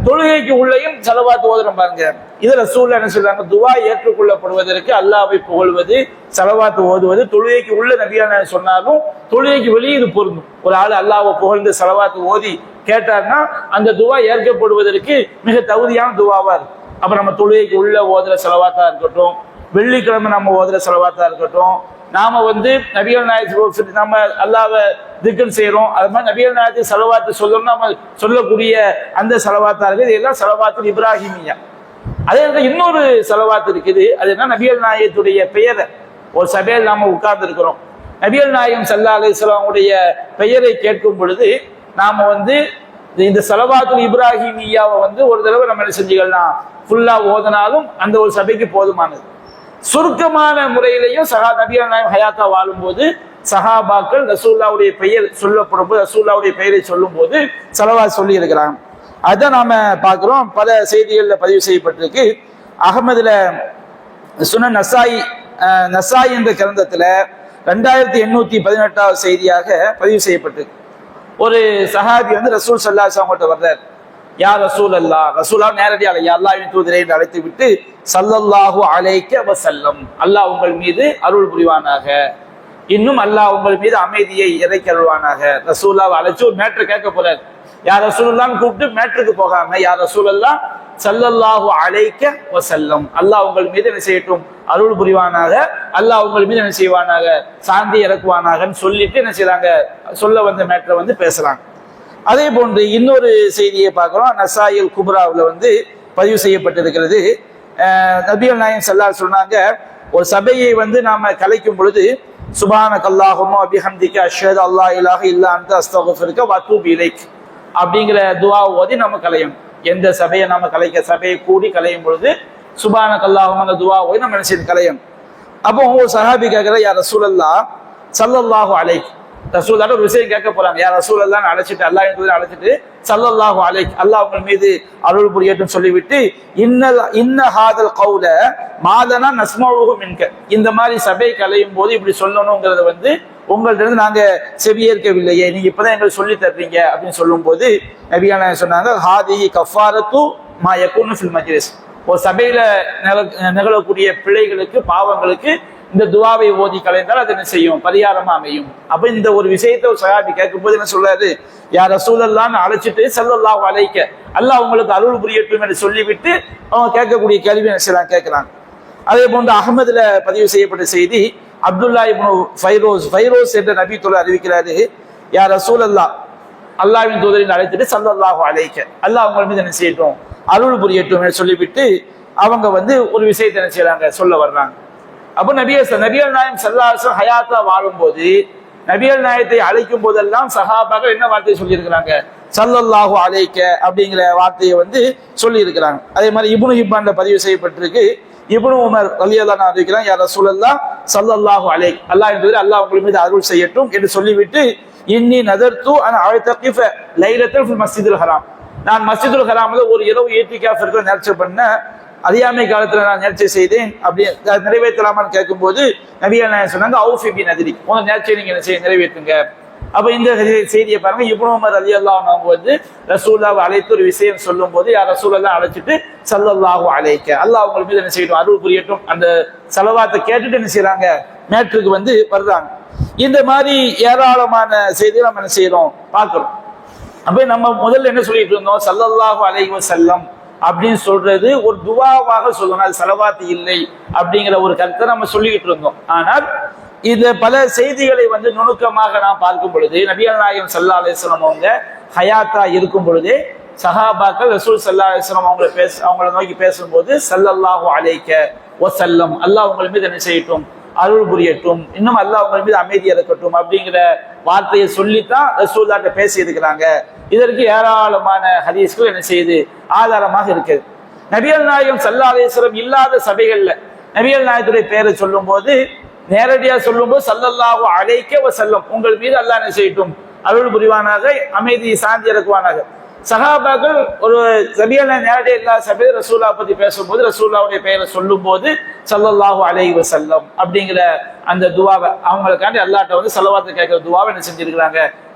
தொழுகைக்கு உள்ளேயும் ஸலவாத் ஓதுறோம் பாருங்க. இது ரசூலுல்லாஹ் என்ன சொல்றாங்க, துவா ஏற்றுக்கொள்ளப்படுவதற்கு அல்லாஹ்வை புகழ்வது, ஸலவாத் ஓதுவது தொழுகைக்கு உள்ள நபியான சொன்னாலும் தொழுகைக்கு வெளியே இது பொருந்தும். ஒரு ஆள் அல்லாஹ்வை புகழ்ந்து ஸலவாத் ஓதி கேட்டார்னா அந்த துவா ஏற்கப்படுவதற்கு மிக தகுதியான துவாவா இருக்கும். அப்ப நம்ம தொழுகைக்கு உள்ள ஓதுற ஸலவாத்தா இருக்கட்டும், வெள்ளிக்கிழமை நம்ம ஓதுற ஸலவாத்தா இருக்கட்டும், நாம வந்து நபிகள் நாயகத்துக்கு நம்ம அல்லாஹ்வை திக்ர் செய்யறோம், அது மாதிரி நபிகள் நாயகத்துக்கு ஸலவாத் சொல்லணும், நம்ம சொல்லக்கூடிய அந்த ஸலவாத்தா இருக்குது. இதெல்லாம் ஸலவாத்துல் இப்ராஹிமியா. அதே இன்னொரு ஸலவாத் இருக்குது, அது என்ன, நபிகள் நாயகத்துடைய பெயரை ஒரு சபையில் நாம உட்கார்ந்து இருக்கிறோம், நபிகள் நாயகம் ஸல்லல்லாஹு அலைஹி வஸல்லம் உடைய பெயரை கேட்கும் பொழுது நாம வந்து இந்த ஸலவாத்துல் இப்ராஹிமியாவை வந்து ஒரு தடவை நம்ம என்ன செஞ்சுக்கலாம், ஃபுல்லா ஓதனாலும் அந்த ஒரு சபைக்கு போதுமானது. சுருக்கமான முறையிலையும் நபிகள் நாயகம் ஹயாத்தா வாழும் போது சஹாபாக்கள் ரசூலுல்லாஹ்வுடைய பெயர் சொல்லப்படும் போது, ரசூலுல்லாஹ்வுடைய பெயரை சொல்லும் போது ஸலவாத் சொல்லி இருக்கிறாங்க. அதான் நாம பார்க்கிறோம், பல செய்திகள்ல பதிவு செய்யப்பட்டிருக்கு. அகமதுல சுனன் நசாயி என்ற கிரந்தத்துல 2818வது செய்தியாக பதிவு செய்யப்பட்டிருக்கு. ஒரு சஹாபி வந்து ரசூல் ஸல்லல்லாஹு அலைஹி வஸல்லம் கிட்ட வர்றார். யா ரசூல் அல்லாஹ், ரசூலா நேரடியாக யா அல்லாஹ்வின் தூதரை என்று அழைத்து விட்டு ஸல்லல்லாஹு அலைஹி வஸல்லம், அல்லாஹ் உங்கள் மீது அருள் புரிவானாக, இன்னும் அல்லாஹ் உங்கள் மீது அமைதியை இறைக்கருள்வானாக. ரசூலுல்லாஹ் அழைச்சு ஒரு மேட்ரு கேட்க போறார். யா ரசூலுல்லாஹ்னு கூப்பிட்டு மேட்ருக்கு போகாம யா ரசூலல்லாஹ் ஸல்லல்லாஹு அலைஹி வஸல்லம், அல்லாஹ் உங்கள் மீது என்ன செய்யட்டும், அருள் புரிவானாக, அல்லாஹ் உங்கள் மீது என்ன செய்வானாக, சாந்தி இறக்குவானாகன்னு சொல்லிட்டு என்ன செய்யறாங்க, சொல்ல வந்த மேட்டரை வந்து பேசுறாங்க. அதே போன்று இன்னொரு செய்தியை பார்க்கிறோம், நசாயில் குப்ராவில் வந்து பதிவு செய்யப்பட்டிருக்கிறது. நபிகள் நாயகம் ஸல்லல்லாஹு அலைஹி சொன்னாங்க, ஒரு சபையை வந்து நாம கலைக்கும் பொழுது சுப்ஹானக அல்லாஹும்ம வ பிஹம்திக அஷ்ஹது அல்லா இலாஹ இல்லா அன்த அஸ்தக்ஃபிருக வ அத்தூபு இலைக் அப்படிங்கிற துஆ ஓதி நம்ம கலையும். எந்த சபையை நாம சபையை கூடி கலையும் பொழுது சுப்ஹானக அல்லாஹும்ம துஆ ஓதி நம்ம நினைச்சு கலையும். அப்போ ஒரு சஹாபி கேட்கிற, யா ரசூலல்லாஹ் ஸல்லல்லாஹு அலைஹி, ரசூலுல்லாஹ் ஒரு விஷயம் கேட்க போறாங்க. யா ரசூலல்லாஹ் அழைச்சிட்டு அல்லாஹ்வின் அழைச்சிட்டு ஸல்லல்லாஹு அலைஹி, அல்லாஹ் உங்கள் மீது அருள் புரியட்டும் சொல்லிவிட்டு இன்ன ஹாதல் கௌல மாதனா நஸ்மஉஹு மின்க, இந்த மாதிரி சபை கலையும் போது இப்படி சொல்லணுங்கிறத வந்து உங்கள்ட்ட இருந்து நாங்க செவியேற்கவில்லையே, நீங்க இப்பதான் எங்களுக்கு சொல்லி தர்றீங்க அப்படின்னு சொல்லும் போது நபியான சொன்னாங்க, ஹாதிஹி கஃபாரத்து மா யகுனு ஃபில் மஜ்லிஸ், ஒரு சபையில நிகழக்கூடிய பிழைகளுக்கு பாவங்களுக்கு இந்த துவாவை ஓதி கலைந்தால் அது என்ன செய்யும், பரிகாரமா அமையும். அப்ப இந்த ஒரு விஷயத்தை ஒரு சஹாபி கேட்கும் போது என்ன சொல்றாரு, யார் ரசூலல்லான்னு அழைச்சிட்டு ஸல்லல்லாஹு அலைக்க அல்லாஹ் உங்களுக்கு அருள் புரியட்டும் என்று சொல்லிவிட்டு அவங்க கேட்கக்கூடிய கேள்வி என்ன செய்யலாம் கேட்கிறாங்க. அதே போன்று அகமதுல பதிவு செய்யப்பட்ட செய்தி, அப்துல்லா இப்னு ஃபைரோஸ் என்ற நபி தோழர் அறிவிக்கிறாரு, யார் ரசூலல்லாஹ் அல்லாஹ்வின் தூதரின் அழைத்துட்டு ஸல்லல்லாஹு அலைக்க அல்லாஹ் அவங்க மீது என்ன செய்யட்டும், அருள் புரியட்டும் என்று சொல்லிவிட்டு அவங்க ஒரு விஷயத்தை என்ன செய்யறாங்க சொல்ல வர்றாங்க. அப்போ நபிகள் நாயம் ஸல்லல்லாஹு அலைஹி வஸல்லம் ஹயாத்தா வாழும்போது நபிகள் நாயத்தை அழைக்கும் போதெல்லாம் சஹாபாக்கள் என்ன வார்த்தையை சொல்லியிருக்கிறாங்க, ஸல்லல்லாஹு அலைக்க அப்படிங்கிற வார்த்தையை சொல்லி இருக்கிறாங்க. அதே மாதிரி இப்னு ஹிப்பான்ல பதிவு செய்யப்பட்டிருக்கு, இப்னு உமர் ரலியல்லாஹு அன்ஹு அறிவிக்கிறாங்க, யா ரசூலல்லாஹ் ஸல்லல்லாஹு அலைஹி அல்லாஹ் என்பது அல்லாஹ் உங்கள் மீது அருள் செய்யட்டும் என்று சொல்லிவிட்டு, இன்னி நதர்து அன் அஅதகிஃப லைலத்தன் ஃபில் மஸ்ஜிதுல் ஹராம், நான் மஸ்ஜிதுல் ஹராம்ல ஒரு இரவு இத்திகாஃப் இருக்க நேர்ச்சை பண்ண, அறியாமை காலத்துல நான் நேர்ச்சை செய்தேன், அப்படி நிறைவேற்றலாமான்னு கேட்கும்போது நபிகள் நாயகம் சொன்னாங்க, அவுஃபி பி நதிரி, உங்க நேர்ச்சை நீங்க என்ன செய்ய நிறைவேற்றுங்க. அப்ப இந்த செய்தியை பாருங்க, இப்னு உமர் ரலியல்லாஹு அன்ஹு ரசூலுல்லாஹ் அழைத்து ஒரு விஷயம் சொல்லும் போது, யார் ரசூலுல்லாஹ் அழைச்சிட்டு ஸல்லல்லாஹு அலைக்க அல்லாஹ் உங்கள் மீது என்ன செய்யட்டும், அருள் புரியட்டும், அந்த ஸலவாத்தை கேட்டுட்டு என்ன செய்யறாங்க மேட்ருக்கு வர்றாங்க. இந்த மாதிரி ஏராளமான செய்தியை நம்ம என்ன செய்யறோம் பார்க்கிறோம். அப்ப நம்ம முதல்ல என்ன சொல்லிட்டு இருந்தோம், ஸல்லல்லாஹு அலைஹி வஸல்லம் அப்படின்னு சொல்றது ஒரு துவாவாக சொல்லணும், அது ஸலவாத் இல்லை அப்படிங்கிற ஒரு கருத்தை நம்ம சொல்லிக்கிட்டு இருந்தோம். ஆனால் இந்த பல செய்திகளை நுணுக்கமாக நாம் பார்க்கும் பொழுது, நபிகள் நாயகம் ஸல்லல்லாஹு அலைஹி வஸல்லம் அவங்க ஹயாத்தா இருக்கும் பொழுதே சஹாபாக்கள் ரசூல் ஸல்லல்லாஹு அலைஹி வஸல்லம் அவங்கள நோக்கி பேசும்போது ஸல்லல்லாஹு அலைக்க வஸல்லம் அல்லாஹ் உங்கள் மீது என்ன செய்யட்டும், அருள் புரியட்டும், இன்னும் அல்லாஹ் உங்கள் மீது அமைதி இறக்கட்டும் அப்படிங்கிற வார்த்தையை சொல்லித்தான் ரசூலுல்லாஹ்ட்ட பேசி இருக்கிறாங்க. இதற்கு ஏராளமான ஹதீஸ்கள் என்ன செய்யுது ஆதாரமாக இருக்குது. நபிகள் நாயகம் ஸல்லல்லாஹு அலைஹி வஸல்லம் இல்லாத சபைகள்ல நபிகள் நாயகத்துடைய பெயரை சொல்லும் போது, நேரடியா சொல்லும் போது ஸல்லல்லாஹு அலைக்க வஸல்லம் உங்கள் மீது அல்லாஹ் என்ன செய்யட்டும், அருள் புரிவானாக, அமைதி சாந்தி இறக்குவானாக. சஹாபாக்கள் ஒரு நபிகள் நேரடியா இல்லாத சபையில் ரசூலுல்லாஹ் பத்தி பேசும்போது ரசூலுல்லாஹ்வுடைய பெயரை சொல்லும் போது ஸல்லல்லாஹு அலைஹி வஸல்லம் அப்படிங்கிற அந்த துவாவை அவங்களுக்காண்டி அல்லாஹ்ட்ட ஸலவாத் கேட்கிற துவாவை என்ன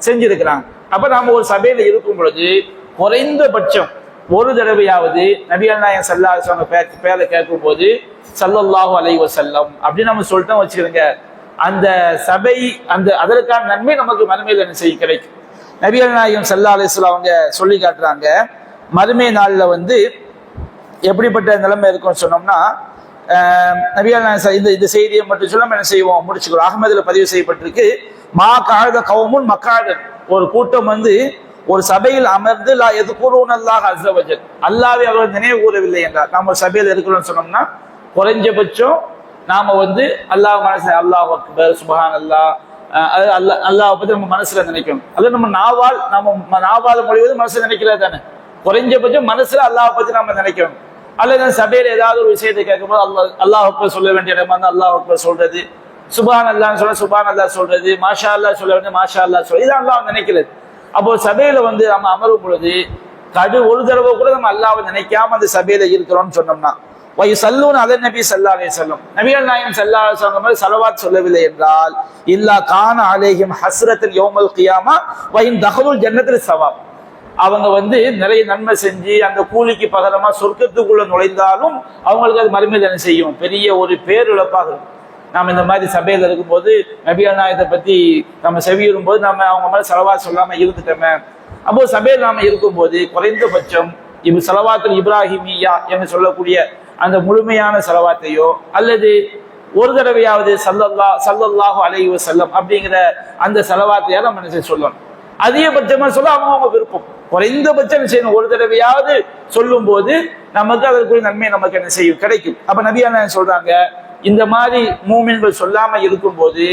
செஞ்சிருக்கிறாங்க. அப்ப நாம ஒரு சபையில இருக்கும் பொழுது குறைந்தபட்சம் ஒரு தடவையாவது நபிகள் நாயகம் ஸல்லல்லாஹு அலைஹி வஸல்லம் பேரை கேட்கும் போது ஸல்லல்லாஹு அலைஹி வஸல்லம் அப்படின்னு நம்ம சொல்லிட்டோம் வச்சுக்கிறோங்க, அந்த சபை அதற்கான நன்மை நமக்கு மறுமையில் என்ன செய்ய கிடைக்கும். நபிகள் நாயகம் ஸல்லல்லாஹு அலைஹி வஸல்லம் அவங்க சொல்லி காட்டுறாங்க, மறுமை நாள்ல எப்படிப்பட்ட நிலைமை இருக்கும்னு சொன்னோம்னா, நபிகள் நாயகம் இந்த செய்தியை மட்டும் சொல்லாம என்ன செய்வோம் முடிச்சுக்கிறோம். அகமதுல பதிவு செய்யப்பட்டிருக்கு, மா காத கவுமுன் மக்காதன், ஒரு கூட்டம் ஒரு சபையில் அமர்ந்து லா யذ்குரூனல்லாஹ அஸ்ஸ வஜல் அல்லாஹ்வை அவர்கள் நினைவு கூறவில்லை என்றால், நாம ஒரு சபையில் இருக்கிறோம்னு சொன்னோம்னா குறைஞ்சபட்சம் நாம அல்லாஹ் மனசு அல்லாஹ் அக்பர் சுப்ஹானல்லாஹ் அல்லாஹ் பத்தி நம்ம மனசுல நினைக்கணும். அது நம்ம நாவால் மொழிவது மனசுல நினைக்கிறது தானே. குறைஞ்சபட்சம் மனசுல அல்லாஹ் பத்தி நம்ம நினைக்கணும். அல்லது சபையில ஏதாவது ஒரு விஷயத்தை கேட்கும்போது அல்லாஹ் அக்பர் சொல்ல வேண்டிய இடமா இருந்தால் அல்லாஹ் அக்பர் சொல்றது, சுபான் அல்லாஹ் சொல்ல சுபான் அல்லாஹ் சொல்றது, மாஷா அல்லாஹ் சொல்ல வேண்டிய மாஷா அல்லாஹ் சொல்றது, இதான் அல்லாஹ் நினைக்கிறது. அப்போ சபையில நம்ம அமரும் பொழுது ஒரு தடவை கூட நம்ம அல்லாஹ்வை நினைக்காம அந்த சபையில இருக்கிறோம்னு சொன்னோம்னா, வயுஸல்லூன அலன் நபி ஸல்லல்லாஹு அலைஹி வஸல்லம் நபிகள் நாயகம் ஸல்லல்லாஹு அலைஹி வஸல்லம் ஸலவாத் சொல்லவில்லை என்றால், இல்லா கான அலைஹிம் ஹஸ்ரத்துல் யௌமல் கியாமா வ இன் தஹலுல் ஜன்னத்துல் ஸவாப், அவங்க நிறைய நன்மை செஞ்சு அந்த கூலிக்கு பகரமா சொர்க்கத்துக்குள்ள நுழைந்தாலும் அவங்களுக்கு அது மறுமையில் என்ன செய்யும், பெரிய ஒரு பேரிழப்பாக இருக்கும். நாம் இந்த மாதிரி சபையில் இருக்கும்போது நபிகள் நாயகத்தை பத்தி நம்ம செவியுறும் போது நம்ம அவங்க மேலே ஸலவாத் சொல்லாம இருந்துட்டோமே. அப்போ சபையில் நாம இருக்கும்போது குறைந்தபட்சம் ஸலவாத்துல் இப்ராஹிமியா என்று சொல்லக்கூடிய அந்த முழுமையான ஸலவாத்தையோ அல்லது ஒரு தடவையாவது ஸல்லல்லாஹு அலைஹி வஸல்லம் அப்படிங்கிற அந்த ஸலவாத்தையா நம்ம என்ன சொல்லணும். அதிகபட்சமா சொல்ல அவங்க விருப்பம், குறைந்தபட்சம் செய்யணும். ஒரு தடவையாவது சொல்லும் போது நமக்கு அதற்குரிய நன்மை நமக்கு என்ன செய்யும் கிடைக்கும். அப்ப நபிகள் நாயகம் சொல்றாங்க, இந்த மாதிரி மூமின்கள் சொல்லாம இருக்கும் போது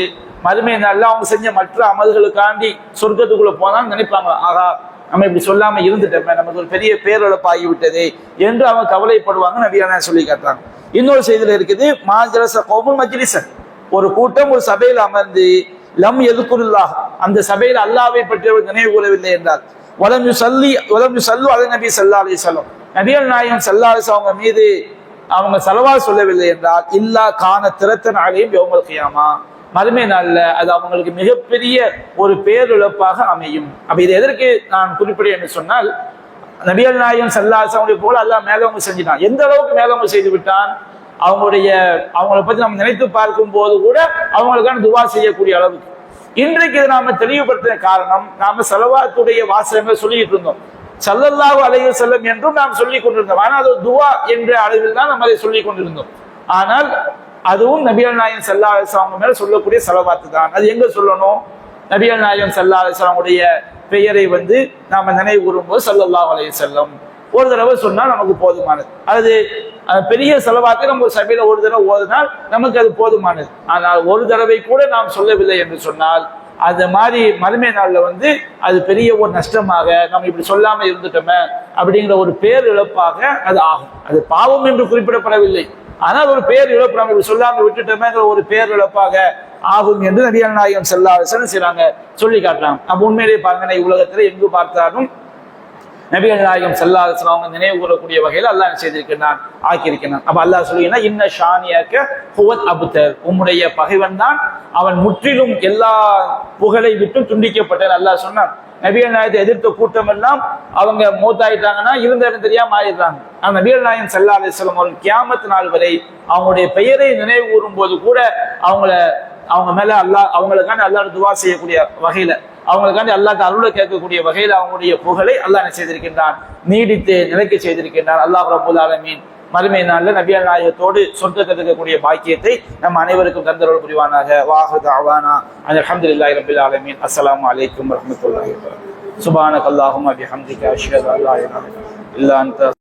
மறுமை நாள்ல அவங்க செஞ்ச மற்ற அமல்களுக்காண்டி சொர்க்கத்துக்குள்ள போனான்னு நினைப்பாங்க, ஆகா நம்ம இப்படி சொல்லாம இருந்துட்டோமே, நமக்கு ஒரு பெரிய பேரிழப்பாகி விட்டது என்று அவங்க கவலைப்படுவாங்க. நபிகள் நாயகம் சொல்லி காட்டுறாங்க. இன்னொரு செய்தியில இருக்குது, மாஜலஸ கௌமுன் மஜ்லிஸன், ஒரு கூட்டம் ஒரு சபையில் அமர்ந்து லம் யذ்குருல்லாஹ் அந்த சபையில் அல்லாஹ்வை பற்றி நினைவு கூறவில்லை என்றால், வலம் யுஸல்லு அலன் நபி ஸல்லல்லாஹு அலைஹி வஸல்லம் நபிகள் நாயகம் ஸல்லல்லாஹு அலைஹி வஸல்லம் அவங்க மீது அவங்க ஸலவாத் சொல்லவில்லை என்றால், இல்லா கான திரத்தன் அலைஹிம் யௌமல் கியாமா மறுமை நாள்ல அது அவங்களுக்கு மிகப்பெரிய ஒரு பேரிழப்பாக அமையும். அப்ப இது எதற்கு நான் குறிப்பிடுறேன் என்று சொன்னால், நபிகள் நாயகம் ஸல்லல்லாஹு அலைஹி வஸல்லம் போல அல்லாஹ் மேலவங்க செஞ்சிட்டான். எந்த அளவுக்கு மேலவங்க செய்து விட்டான், அவங்களை பத்தி நம்ம நினைத்து பார்க்கும் போது கூட அவங்களுக்கான துவா செய்யக்கூடிய அளவுக்கு. இன்றைக்கு இதை நாம தெளிவுபடுத்தின காரணம், நாம ஸலவாத்துடைய வாசகங்கள் சொல்லிட்டு இருந்தோம், ஸல்லல்லாஹு அலைஹி வஸல்லம் என்றும் நாம் சொல்லிக் கொண்டிருந்தோம். ஆனால் அது துவா என்ற அளவில் தான் நம்ம அதை சொல்லிக் கொண்டிருந்தோம். ஆனால் அதுவும் நபிகள் நாயகம் ஸல்லல்லாஹு அலைஹி வஸல்லம் மேல சொல்லக்கூடிய ஸலவாத்து தான். அது எங்க சொல்லணும்? நபிகள் நாயகம் ஸல்லல்லாஹு அலைஹி வஸல்லமுடைய பெயரை நாம நினைவு கூறும்போது ஸல்லல்லாஹு அலைஹி வஸல்லம் ஒரு தடவை சொன்னால் நமக்கு போதுமானது. அது பெரிய ஸலவாத்தை நம்ம ஒரு சபையில ஒரு தடவை ஓதினால் நமக்கு அது போதுமானது. ஆனால் ஒரு தடவை கூட நாம் சொல்லவில்லை என்று சொன்னால் அந்த மாதிரி மறுமை நாள்ல அது பெரிய ஒரு நஷ்டமாக, நம்ம இப்படி சொல்லாம இருந்துட்டோமே அப்படிங்கிற ஒரு பேர் இழப்பாக அது ஆகும். அது பாவம் என்று குறிப்பிடப்படவில்லை, ஆனால் ஒரு பேர் இழப்பு, நம்ம இப்படி சொல்லாம விட்டுட்டோமேங்கிற ஒரு பேர் இழப்பாக ஆகும் என்று நபிகள் நாயகம் ஸல்லல்லாஹு அலைஹி வஸல்லம் செய்றாங்க, சொல்லி காட்டுறாங்க. அப்ப உண்மையிலேயே பாருங்க, உலகத்துல எங்கு பார்த்தாலும் நபிகள் நாயகம் ஸல்லல்லாஹு அலைஹி வஸல்லம் அவங்க நினைவு கூறக்கூடிய வகையில் அல்லாஹ் செய்திருக்கிறான், ஆக்கியிருக்கிறான். அப்ப அல்லாஹ் சொல்லுங்கன்னா, இன்ன ஷானியக ஹுவல் அப்தர், உம்முடைய பகைவன் தான் அவன் முற்றிலும் எல்லா புகழை விட்டு துண்டிக்கப்பட்டான். அல்லாஹ் சொன்னான். நபிகள் நாயகத்தை எதிர்த்த கூட்டம் எல்லாம் அவங்க மூத்தாயிட்டாங்கன்னா இருந்த இடம் தெரியாம ஆயிடுறாங்க. ஆனா நபிகள் நாயகம் ஸல்லல்லாஹு அலைஹி வஸல்லம் அவர்கள் கியாமத் நாள் வரை அவங்களுடைய பெயரை நினைவு கூறும் போது கூட அவங்க மேல அவங்களுக்காண்டி அல்லாஹ் துவா செய்யக்கூடிய வகையில, அவங்களுக்காண்டி அல்லாஹ் அருளை கேட்கக்கூடிய வகையில் அவங்களுடைய புகழை அல்லாஹ் என்ன செய்திருக்கின்றான், நீடித்து நிலைக்க செய்திருக்கின்றான். அல்லாஹ் ரப்பல் ஆலமீன் மறுமை நாளில் நபிகள் நாயகத்தோடு சொர்க்கத்தில் இருக்கக்கூடிய பாக்கியத்தை நம்ம அனைவருக்கும் தந்தருள் புரிவானாக. வாஹு தஅவானா அல்ஹம்துலில்லாஹி ரப்பில் ஆலமீன். அஸ்ஸலாமு அலைக்கும் வரஹ்மத்துல்லாஹி வபரகாத்துஹு. சுப்ஹானக அல்லாஹும்ம பிஹம்திக அஷ்ஹது அல்லா இலாஹா இல்லா அன்த